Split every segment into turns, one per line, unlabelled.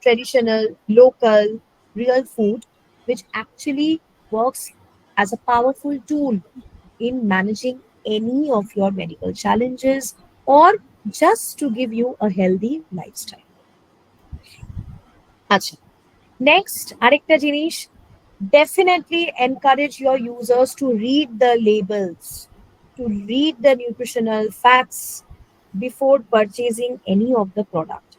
traditional, local, real food, which actually works as a powerful tool in managing any of your medical challenges or just to give you a healthy lifestyle. আচ্ছা, next আরেকটা জিনিস, definitely encourage your users to read the labels, to read the nutritional facts before purchasing any of the product.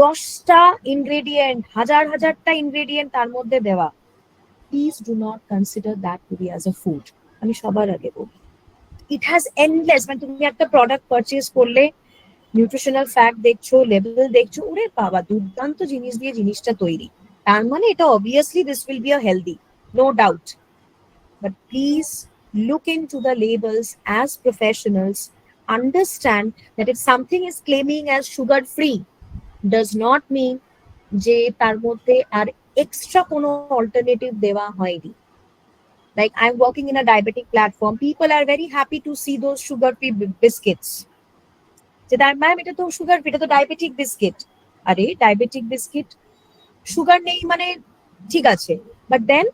10টা ingredient, হাজার হাজারটা ingredient তার মধ্যে দেওয়া, please do not consider that to be as a food. আমি সবার আগে বলি, ইট হ্যাজ এন্ডলেস, মানে তুমি একটা প্রোডাক্ট পারচেজ করলে নিউট্রিশনাল ফ্যাক্ট দেখছো, লেভেল দেখছো, ওরে বাবা দুর্দান্ত জিনিস দিয়ে জিনিসটা তৈরি, তার মানে এটা obviously this will be a healthy, no doubt. But please look into the labels as professionals. Understand that if something is claiming as sugar free, does not mean যে তার মধ্যে আর এক্সট্রা কোনো অল্টারনেটিভ দেওয়া হয়নি। Like I'm working in a diabetic platform, people are very happy to see those sugar free biscuits. যে তার ma'am এটা তো সুগার ফ্রি, এটা তো ডায়াবেটিক বিস্কিট। আরে ডায়াবেটিক বিস্কিট সুগার নেই মানে ঠিক আছে, but then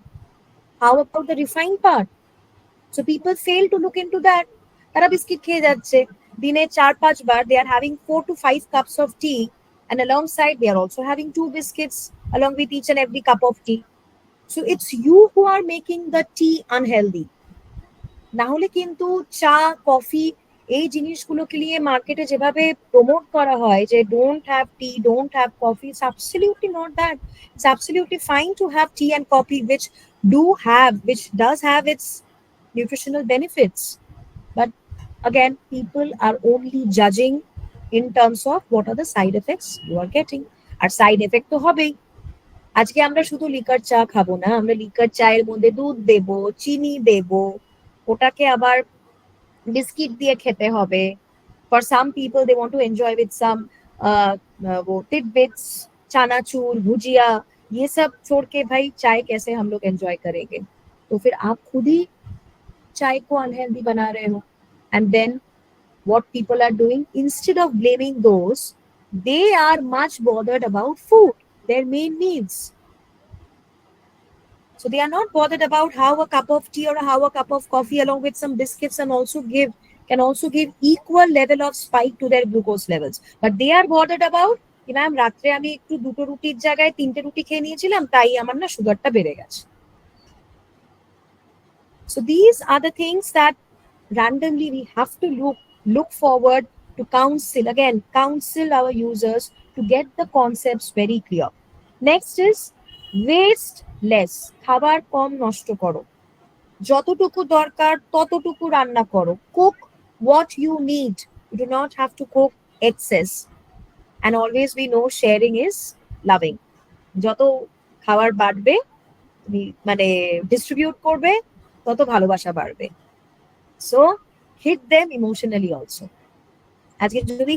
how about the refined part? So people fail to look into that. তারা বিস্কিট খেয়ে যাচ্ছে দিনে 4-5 বার, they are having 4 to 5 cups of tea, and alongside they are also having 2 biscuits along with each and every cup of tea. So it's you who are making the tea unhealthy. না হলে কিন্তু চা, coffee এই জিনিসগুলোকে নিয়ে মার্কেটে যেভাবে promote করা হয় যে don't have tea, don't have coffee, it's absolutely not that. It's absolutely fine to have tea and coffee, which does have its nutritional benefits. But again, people are only judging in terms of what are the side effects you are getting. আর side effect তো হবেই। আজকে আমরা শুধু liquor চা খাবো না, আমরা লিকার চায়ের মধ্যে দুধ দেব, চিনি দেব, ওটাকে আবার বিস্কিট দিয়ে খেতে হবে। For some people, they want to enjoy with some वो tidbits, चानाचूर, भुजिया, ये सब छोड़ के भाई चाय कैसे हम लोग एंजॉय करेंगे? तो फिर आप खुद ही चाय को अनहेल्दी बना रहे हो। And then what people are doing, instead of blaming those, they are much bothered about food, their main needs. So they are not bothered about how a cup of tea or how a cup of coffee along with some biscuits and can also give equal level of spike to their glucose levels. But they are bothered about कि ma'am রাত্রে আমি একটু দুটো রুটির জায়গায় 3টে রুটি খেয়ে নিয়েছিলাম, তাই আমার না সুগারটা বেড়ে গেছে। So these are the things that randomly we have to look forward to counsel our users to get the concepts very clear. Next is waste less. খাবার কম নষ্ট করো, যতটুকু দরকার ততটুকু রান্না করো। Cook what you need. You do not have to cook excess. And always we know sharing is loving. যত খাবার বাড়বে তুমি মানে ডিস্ট্রিবিউট করবে, তত ভালোবাসা বাড়বে। So hit them emotionally also. আজকে যদি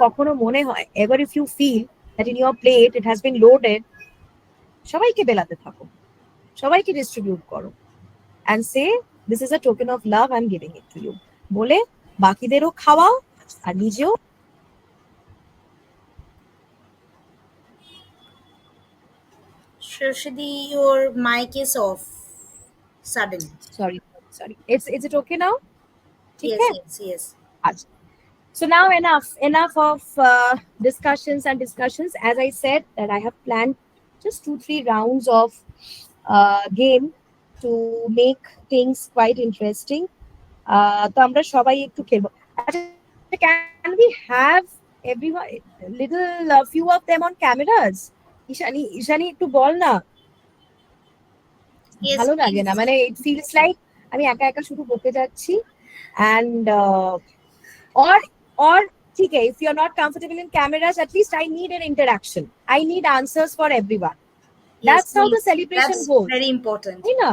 কখনো মনে হয়, ever if you feel that in your plate it has been loaded, সবাইকে বেলাতে থাকো, সবাইকে ডিস্ট্রিবিউট করো, and say this is a token of love, I'm giving it to you বলে বাকিদেরও খাওয়াও আর নিজেও।
Sharshadi, your mic is off suddenly.
Sorry, it's it okay now? ঠিক
Yes,
है?
yes, yes.
আচ্ছা, so now enough of discussions. As I said that I have planned just 2-3 rounds of game to make things quite interesting. তো আমরা সবাই একটু খেলবো। আচ্ছা, can we have everyone little few of them on cameras? Ishani একটু বল না,
Yes,
ভালো লাগে
please.
না, মানে it feels like আমি একা একা শুধু বকে যাচ্ছি। And or ঠিক আছে, if you're not comfortable in cameras, at least I need an interaction. I need answers for everyone.
Yes,
That's how the
please.
celebration
That's
goes.
very important.
তাই না?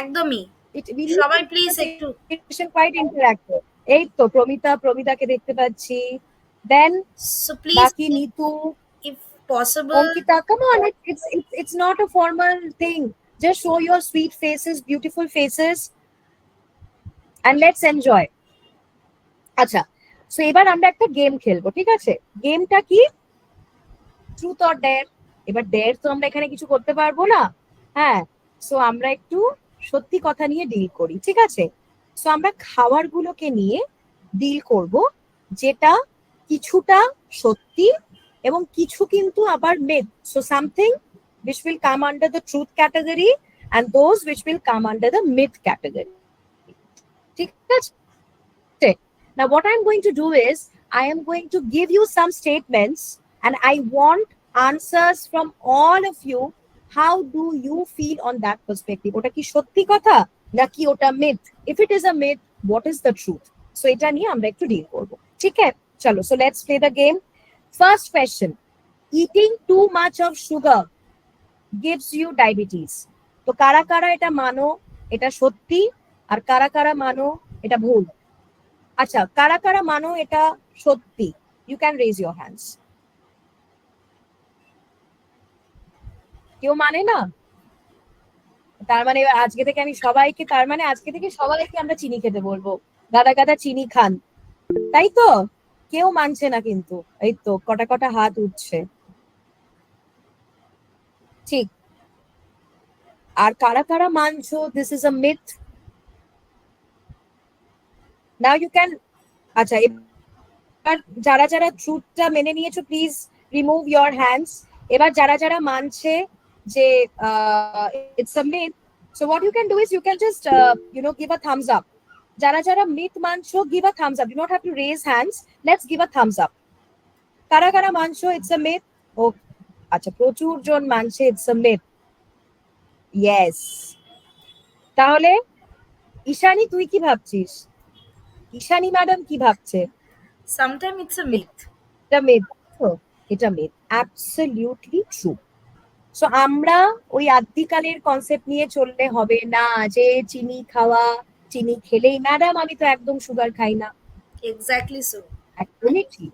একদমই।
We need
সবাই
to
please
make the
একটু
celebration quite interactive. এই তো প্রমিতাকে দেখতে পাচ্ছি, then
so please
বাকি Nitu,
if possible
Ankita, come on, it's not a formal thing. Just show your sweet faces, beautiful faces, and let's enjoy. আচ্ছা, so এবার আমরা একটা গেম খেলবো, ঠিক আছে? গেমটা কি? Truth or dare. এবার ডেয়ার তো আমরা এখানে কিছু করতে পারবো না, হ্যাঁ। সো আমরা একটু সত্যি কথা নিয়ে ডিল করি, ঠিক আছে? সো আমরা খাবারগুলোকে নিয়ে ডিল করব, যেটা কিছুটা সত্যি এবং কিছু কিন্তু আবার myth. So something which will come under the truth category and those which will come under the myth category. ঠিক আছে? Now, what I'm going to do is, I am going to give you some statements and I want answers from all of you. How do you feel on that perspective? ওটা কি সত্যি কথা নাকি ওটা myth? If it is a myth, what is the truth? So এটা নিয়ে আমরা একটু ডিল করব, ঠিক আছে? চলো, so let's play the game. First question: eating too much of sugar gives you diabetes. তো কারা কারা এটা মানো এটা সত্যি, আর কারা কারা মানো এটা ভুল? আচ্ছা, কারা কারা মানো এটা সত্যি? You can raise your hands. কেউ মানে না? তার মানে আজকে থেকে আমি সবাইকে, তার মানে আজকে থেকে সবাইকে আমরা চিনি খেতে বলবো, গাদা গাদা চিনি খান, তাই তো? কেউ মানছে না কিন্তু, এই তো কটা কটা হাত উঠছে। ঠিক। আর কারা কারা মানছো this is a myth? Now you can. আচ্ছা, এবার যারা যারা ট্রুথটা মেনে নিয়েছো প্লিজ রিমুভ ইয়োর হ্যান্ডস। এবার যারা যারা মানছে যে it's a myth, so what you can do is you can just give a thumbs up. যারা যারা মিথ মানছো give a thumbs up, do not have to raise hands, let's give a thumbs up. কারা কারা মানছো it's a myth? ও আচ্ছা, প্রচুর জন মানছে it's a myth. Yes. তাহলে ঈশানী তুই কি ভাবছিস? ঈশানী ম্যাডাম কি ভাবছে?
Sometimes it's a myth.
এটা মিথ। এটা মিথ, অ্যাবসলিউটলি ট্রু। সো আমরা ওই আদ্যিকালের কনসেপ্ট নিয়ে চললে হবে না যে চিনি খাওয়া, চিনি খেলেই ম্যাডাম আমি তো একদম সুগার খাই না।
Exactly so.
একদমই ঠিক।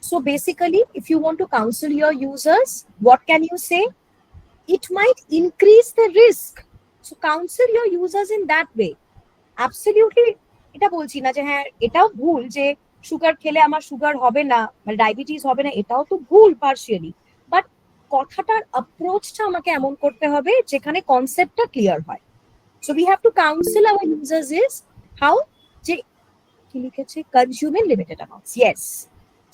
So basically, if you want to counsel your users, what can you say? It might increase the risk. So counsel your users in that way. Absolutely, এটা বলছি না যে হ্যাঁ এটাও ভুল যে সুগার খেলে আমার সুগার হবে না, মানে ডায়াবেটিস হবে না, এটাও তো ভুল পার্শিয়ালি। বাট কথাটার অ্যাপ্রোচটা আমাকে এমন করতে হবে যেখানে কনসেপ্টটা ক্লিয়ার হয়। So we have to counsel our users is how, যে কি লিখেছে, consume in limited amounts. Yes.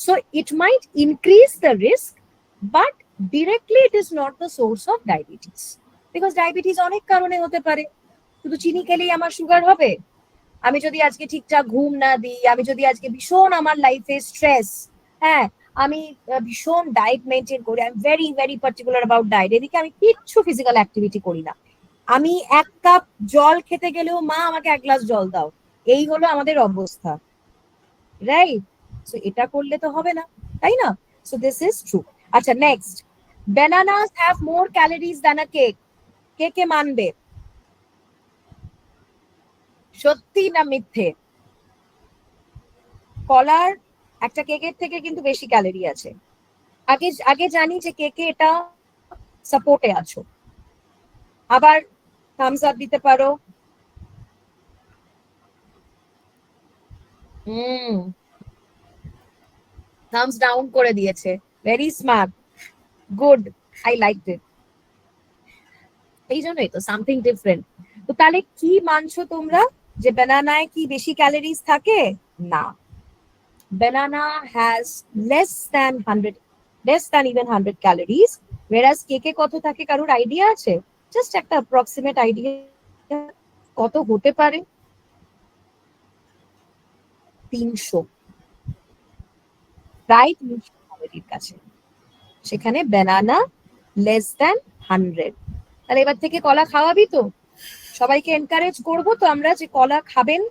So it might increase the risk, but directly it is not the source of diabetes. Because diabetes অনেক কারণে হতে পারে, শুধু চিনি খেলেই আমার সুগার হবে? আমি যদি আজকে ঠিকঠাক ঘুম না দিই, আমি যদি আজকে ভীষণ আমার লাইফে স্ট্রেস, হ্যাঁ, আমি ভীষণ ডায়েট মেনটেন করি, I am very very particular about diet, এদিকে আমি কিচ্ছু ফিজিক্যাল অ্যাক্টিভিটি করি না, আমি 1 কাপ জল খেতে গেলেও মা আমাকে 1 গ্লাস জল দাও, এই হলো আমাদের অবস্থা, রাইট? সো এটা করলে তো হবে না, তাই না? So this is true. আচ্ছা, next: bananas have more calories than a cake. কে কে মানবে? সত্যি না মিথ্যে? কলার একটা কেকের থেকে কিন্তু বেশি ক্যালোরি আছে। আগে আগে জানি যে কেকে এটা সাপোর্টে আছো। আবার থামস আপ দিতে পারো। থামস ডাউন করে দিয়েছে। Very smart, good, I liked ইট। এই জন্যই তো সামথিং ডিফারেন্ট। তো তাহলে কি মানছো তোমরা, যে ব্যানানায় কি বেশি ক্যালোরিজ থাকে? না, banana has less than even 100 calories, whereas কেকে কত থাকে কারোর আইডিয়া আছে? জাস্ট একটা অ্যাপ্রক্সিমেট আইডিয়া কত হতে পারে? 300, প্রায় 300 ক্যালোরির কাছে। সেখানে ব্যানানা লেস দ্যান 100। তাহলে এবার থেকে কলা খাওয়াবি তো? সবাইকে এনকারেজ করবো তো আমরা যে কলা খাবেন?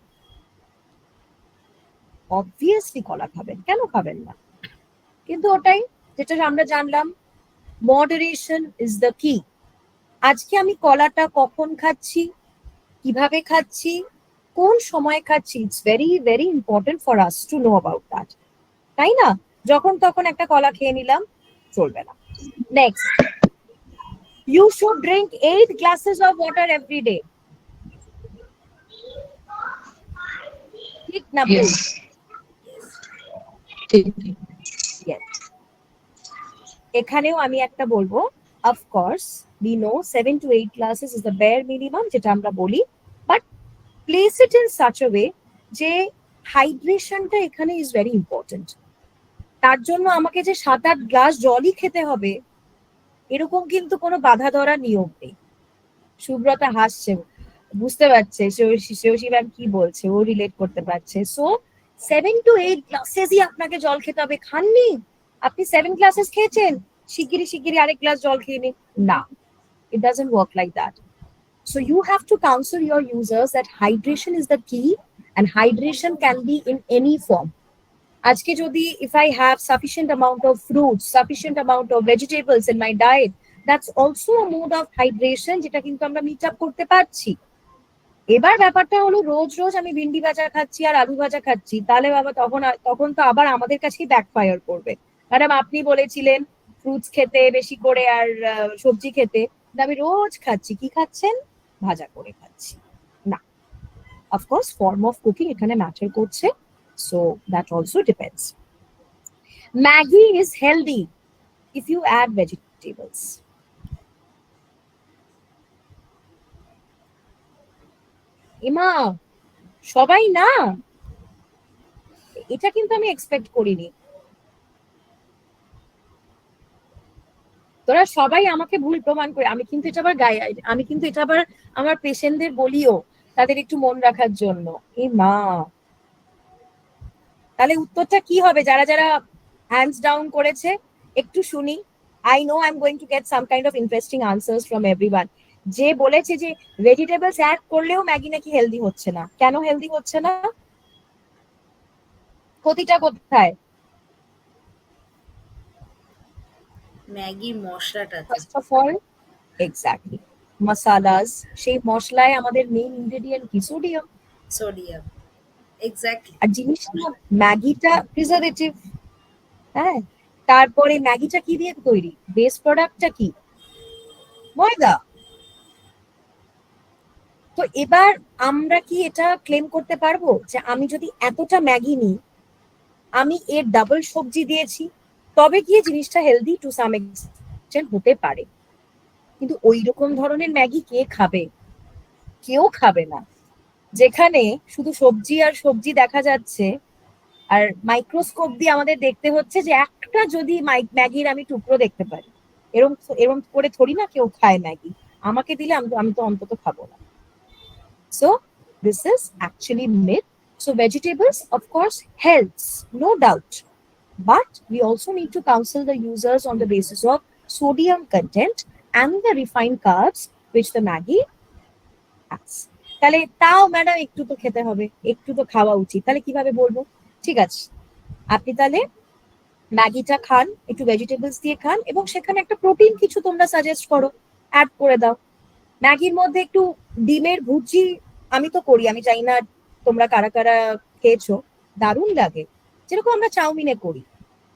অবভিয়াসলি কলা খাবেন, কেন খাবেন না? কিন্তু ওটাই যেটা আমরা জানলাম, মডারেশন ইজ দ্য কি। আজকে আমি কলাটা কখন খাচ্ছি, কিভাবে খাচ্ছি, কোন সময় খাচ্ছি, it's very very important for us to know about that, তাই না? যখন তখন একটা কলা খেয়ে নিলাম চলবে না। Next: you should drink 8 glasses of water every day. ঠিক না?
Yes. ঠিক।
Yes. এখানেও আমি একটা বলবো, of course we know 7 to 8 classes is the bare minimum যেটা আমরা বলি, but place it in such a way যে হাইড্রেশনটা এখানে ইজ ভেরি ইম্পর্টেন্ট। তার জন্য আমাকে যে 7-8 গ্লাস জলই খেতে হবে এরকম কিন্তু কোনো বাধা ধরা নিয়ম নেই। সুব্রতা হাসছে, বুঝতে পারছে শ্রেয়সী ম্যাম কি বলছে, ও রিলেট করতে পারছে। সো 7 to 8 গ্লাসেসই আপনাকে জল খেতে হবে। খাননি আপনি 7 গ্লাসেস খেয়েছেন, শিগগিরই শিগগিরই আরেক গ্লাস জল খেয়ে নিন, না, it doesn't work like that. So you have to counsel your users that hydration is the key, and hydration can be in any form. আজকে যদি if I have sufficient amount of fruits, sufficient amount of vegetables in my diet, that's also a mode of hydration যেটা কিন্তু আমরা meet up করতে পারছি। এবার ব্যাপারটা হলো রোজ রোজ আমি ভিন্ডি ভাজা খাচ্ছি আর আলু ভাজা খাচ্ছি, তাহলে বাবা তখন তো আবার আমাদের কাছেই ব্যাকফায়ার করবে। ম্যাডাম আপনি বলেছিলেন ফ্রুটস খেতে বেশি করে আর সবজি খেতে, আমি রোজ খাচ্ছি, কি খাচ্ছেন? ভাজা করে খাচ্ছি। না, অফকোর্স ফর্ম অফ কুকিং এখানে ম্যাটার করছে, so that also depends. Maggi is healthy if you add vegetables. এমা সবাই না, এটা কিন্তু আমি এক্সপেক্ট করিনি। তোরা সবাই আমাকে ভুল প্রমাণ করে, আমি কিন্তু এটা আবার আমি কিন্তু এটা আবার আমার পেশেন্টদের বলিও তাদের একটু মন রাখার জন্য। এ মা, তাহলে উত্তরটা কি হবে যারা যারা হ্যান্ডস ডাউন করেছে একটু শুনি। I know I am going to get some kind of interesting answers from everyone. যে বলেছে যে ভেজিটেবলস অ্যাড করলেও ম্যাগি নাকি হেলদি হচ্ছে না, কেন হেলদি হচ্ছে না? ক্ষতিটা কোথায়?
ম্যাগির মশলাটাতে।
First of all, exactly, masalas, সেই মশলায় আমাদের মেইন ইনগ্রেডিয়েন্ট কি? সোডিয়াম।
Sodium, exactly.
আর জিনিসটা ম্যাগিটা প্রিজারভেটিভ। হ্যাঁ, তারপরে ম্যাগিটা কি দিয়ে তৈরি? বেস প্রোডাক্টটা কি? ময়দা। তো এবার আমরা কি এটা ক্লেম করতে পারবো যে আমি যদি এতটা ম্যাগি নিই, আমি এর ডাবল সবজি দিয়েছি, তবে গিয়ে জিনিসটা হেলদি টু সাম এক্সটেন্ট হতে পারে। কিন্তু ওই রকম ধরনের ম্যাগি কে খাবে? কেউ খাবে না, যেখানে শুধু সবজি আর সবজি দেখা যাচ্ছে, আর মাইক্রোস্কোপ দিয়ে আমাদের দেখতে হচ্ছে যে একটা যদি ম্যাগির আমি টুকরো দেখতে পারি। এরকম এরকম করে থরি না কেউ খায় ম্যাগি, আমাকে দিলে আমি তো অন্তত খাবো না। So this is actually myth. So vegetables, of course, helps, no doubt. But we also need to counsel the users on the basis of sodium content and the refined carbs which the Maggi has. তাহলে তাও madam একটু তো খেতে হবে, একটু তো খাওয়া উচিত, তাহলে কিভাবে বলবো? ঠিক আছে, আপনি তাহলে ম্যাগিটা খান, একটু ভেজিটেবলস দিয়ে খান, এবং সেখানে একটা প্রোটিন কিছু তোমরা সাজেস্ট করো, অ্যাড করে দাও। ম্যাগির মধ্যে একটু ডিমের ভুজি আমি তো করি, আমি জানি না তোমরা কারা কারা খেয়েছো, দারুণ লাগে। যেরকম আমরা চাউমিনে করি,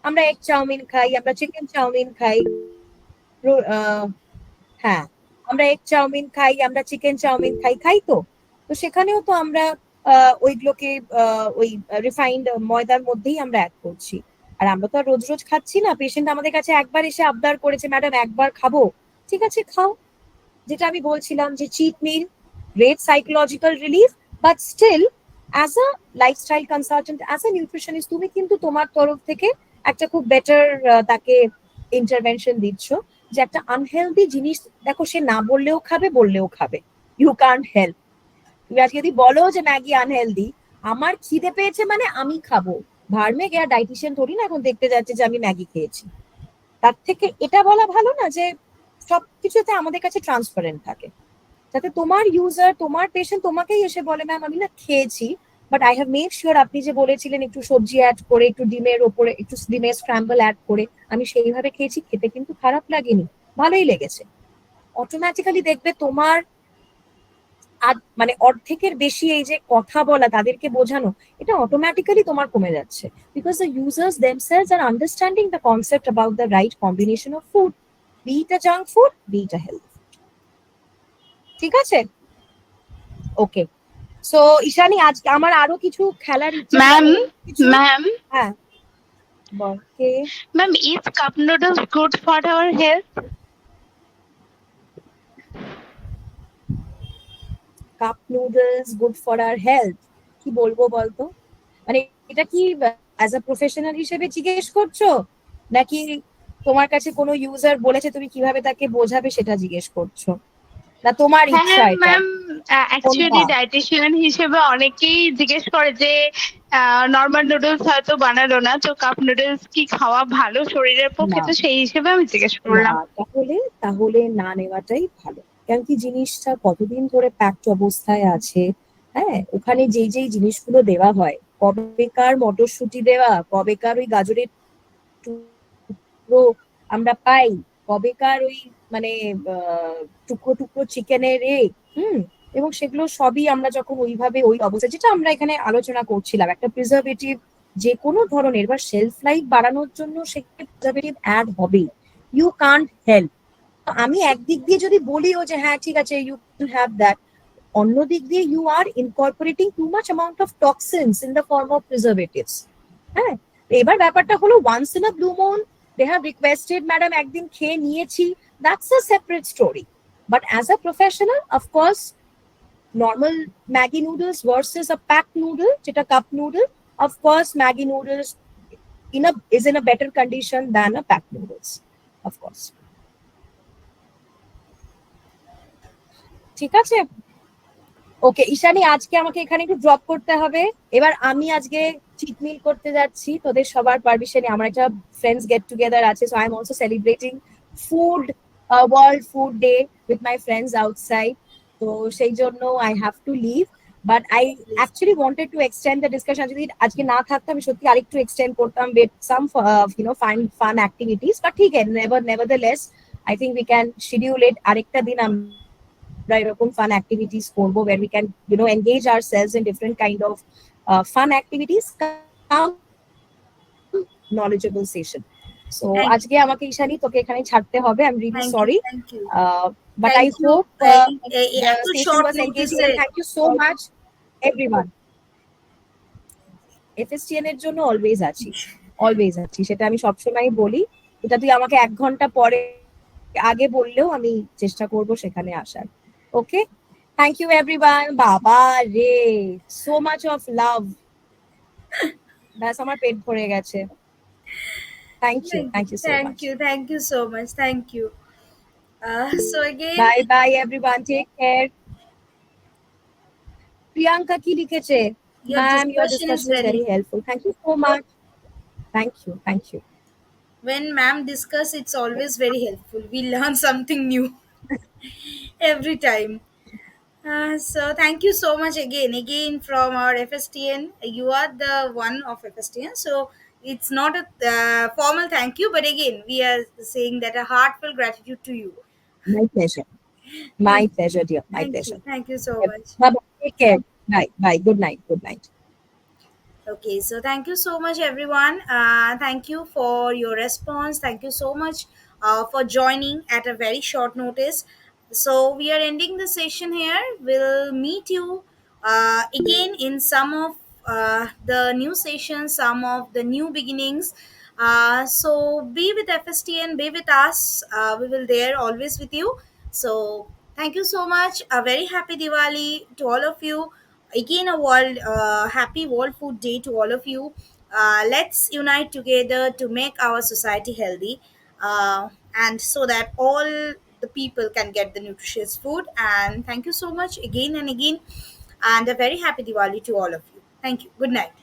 আমরা এগ চাউমিন খাই, আমরা চিকেন চাউমিন খাই, হ্যাঁ আমরা এগ চাউমিন খাই, আমরা চিকেন চাউমিন খাই, খাই তো। তো সেখানেও তো আমরা ওইগুলোকে ওই রিফাইন্ড ময়দার মধ্যেই আমরা অ্যাড করছি। আর আমরা তো আর রোজ রোজ খাচ্ছি না। পেশেন্ট আমাদের কাছে একবার এসে আবদার করেছে, ম্যাডাম একবার খাবো, ঠিক আছে খাও। যেটা আমি বলছিলাম যে cheat meal, great psychological relief, but still as a lifestyle consultant, as a nutritionist, তুমি কিন্তু তোমার তরফ থেকে একটা খুব বেটার তাকে ইন্টারভেনশন দিচ্ছ, যে একটা আনহেলদি জিনিস, দেখো সে না বললেও খাবে, বললেও খাবে, ইউ কান্ট হেল্প। তুমি আজকে যদি বলো যে ম্যাগি আনহেলদি, আমার খিদে পেয়েছে মানে আমি খাবো, ভার্মে গিয়া ডাইটিশিয়ান থোড়ি না এখন দেখতে যাচ্ছে যে আমি ম্যাগি খেয়েছি। তার থেকে এটা বলা ভালো না যে সবকিছুতে আমাদের কাছে ট্রান্সপারেন্ট থাকে, যাতে তোমার ইউজার, তোমার পেশেন্ট তোমাকেই এসে বলে ম্যাম আমি না খেয়েছি, but I have made sure আপনি যে বলেছিলেন একটু সবজি অ্যাড করে, একটু ডিমের ওপরে একটু ডিমের স্ক্র্যাম্বল অ্যাড করে, আমি সেইভাবে খেয়েছি, খেতে কিন্তু খারাপ লাগেনি, ভালোই লেগেছে। অটোমেটিক্যালি দেখবে তোমার মানে অর্ধেকের বেশি এই যে কথা বলা, তাদেরকে বোঝানো, এটা অটোমেটিক্যালি তোমার কমে যাচ্ছে, because the users themselves are understanding the concept about the right combination of food, be it a junk food, be it a healthy food. ঠিক আছে, ওকে। সো ঈশানী, আজকে আমার আরো কিছু খেলার ইচ্ছে।
ম্যাম,
কিছু,
ম্যাম,
হ্যাঁ বল কে?
Ma'am, is cup noodles good for our health?
Cup noodles good for our health? কি বলবো বলতো, মানে এটা কি অ্যাজ আ প্রফেশনাল হিসেবে জিজ্ঞেস করছো, নাকি তোমার কাছে কোনো ইউজার বলেছে তুমি কিভাবে তাকে বোঝাবে সেটা জিজ্ঞেস করছো, না তোমার
হ্যাঁ
ইচ্ছা এটা,
ম্যাম,
কোনটা?
অ্যাকচুয়ালি ডায়েটিশিয়ান হিসেবে অনেকেই জিজ্ঞেস করে যে নর্মাল নুডলস হয়তো বানালো না, তো কাপ নুডলস কি খাওয়া ভালো শরীরের পক্ষে,
না
তো সেই হিসেবে আমি জিজ্ঞেস
না,
করলাম।
তাহলে তাহলে না নেওয়াটাই ভালো। কারণ কি জিনিসটা কতদিন ধরে প্যাকড অবস্থায় আছে, হ্যাঁ, ওখানে যেই যেই জিনিসগুলো দেওয়া হয়, কবেকার মটরশুঁটি দেওয়া, কবেকার ওই গাজরের টুকরো আমরা পাই, কবেকার ওই মানে টুকরো টুকরো চিকেনের হুম, এবং সেগুলো সবই আমরা যখন ওইভাবে ওই অবস্থা, যেটা আমরা এখানে আলোচনা করছিলাম, একটা প্রিজারভেটিভ যে কোনো ধরনের বা শেলফ লাইফ বাড়ানোর জন্য সেখানে প্রিজারভেটিভ অ্যাড হবেই, ইউ কান্ট হেল্প। আমি একদিক দিয়ে যদি বলিও যে হ্যাঁ ঠিক আছে ইউ ক্যান হ্যাভ দ্যাট, অন্য দিক দিয়ে you are incorporating too much amount of toxins in the form of preservatives. হ্যাঁ, এবার ব্যাপারটা হলো once in a blue moon they have requested madam একদিন খেয়ে নিয়েছি, that's a separate story. But as a professional of course normal Maggi noodles versus a pack noodle যেটা cup noodle, of course Maggi noodles is in a better condition than a pack noodles, of course. ঠিক আছে, ওকে ঈশানী, আজকে আমাকে এখানে একটু drop করতে হবে। এবার আমি আজকে চিট মিল করতে যাচ্ছি তোদের সবার পারমিশনে, আমার একটা ফ্রেন্ডস গেট টুগেদার আছে, so I am also celebrating food world food day with my friends outside. তো সেই জন্য I have to leave, but I actually wanted to extend the discussion. যদি আজকে না থাকতো আমি সত্যি আরেকটু এক্সটেন্ড করতাম with some fun activities, but ঠিক আছে, nevertheless I think we can schedule it আরেকটা দিন আমরা এরকম ফান অ্যাক্টিভিটিস করবো, where we can engage ourselves in different kind of fun activities, come knowledgeable session. So
Thank
আজকে আমাকে ঈশানী তোকে এখানে ছাড়তে হবে, I'm really
thank you,
sorry,
thank you,
but I
thank you.
hope the
এত
session
short
was engaging,
নোটিসে
and thank you so much everyone. FSTN এর জন্য always আছি, অলওয়েজ আছি, সেটা আমি সবসময় বলি। এটা তুই আমাকে 1 ঘন্টা পরে আগে বললেও আমি চেষ্টা করব সেখানে আসার। ওকে, থ্যাংক ইউ এভরিওয়ান। বাবা রে, সো মাচ অফ লাভ, ব্যাস আমার পেট ভরে গেছে। Thank you so much.
thank you so much, thank you. So again,
bye bye everyone, take care. Priyanka কি লিখেছে?
your
ma'am your
discussion is
discussion is
very,
very helpful, thank you so much. Thank you.
when ma'am discuss, it's always very helpful, we learn something new every time. So thank you so much again from our FSTN. You are the one of FSTN, so it's not a formal thank you, but again we are saying that a heartfelt gratitude to you.
My pleasure, my
Thank,
pleasure dear, my
thank you,
pleasure.
thank you so much.
Bye, take care. Bye, bye. Good night. Good night.
Okay, so thank you so much, everyone. Thank you for your response. Thank you so much for joining at a very short notice. So, we are ending the session here. We'll meet you again in some of the new sessions, some of the new beginnings. So, be with FSTN, be with us. We will there always with you. So, thank you so much. A very happy Diwali to all of you. Again, a world happy World Food Day to all of you. Let's unite together to make our society healthy, and so that all the people can get the nutritious food. And thank you so much again and again, and a very happy Diwali to all of you. Thank you. Good night.